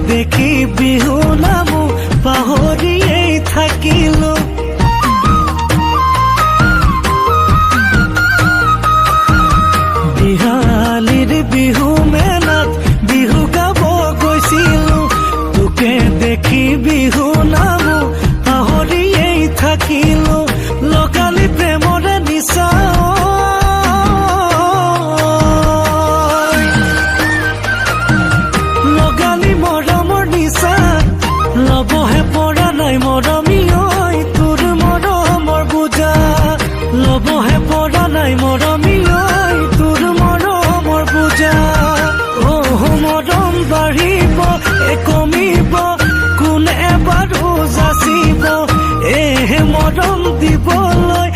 দেখি বিহু নামো পাহৰিয়েই থাকিলো বিহালীৰ বিহু মেলাত বিহু গাব গৈছিলো তোকে দেখি বিহু নামো পাহৰিয়েই থাকিলো লগালি প্ৰেমৰে নিচা লগালি মৰমৰ নিচা লবহে পৰা নাই মৰমী ঐ তোৰ মৰমৰ বুজা লবহে পৰা নাই মৰমী ঐ তোৰ মৰমৰ বুজা মৰম বাঢ়িব কমিব কোনে বাৰু যাচিব মৰম দিবলৈ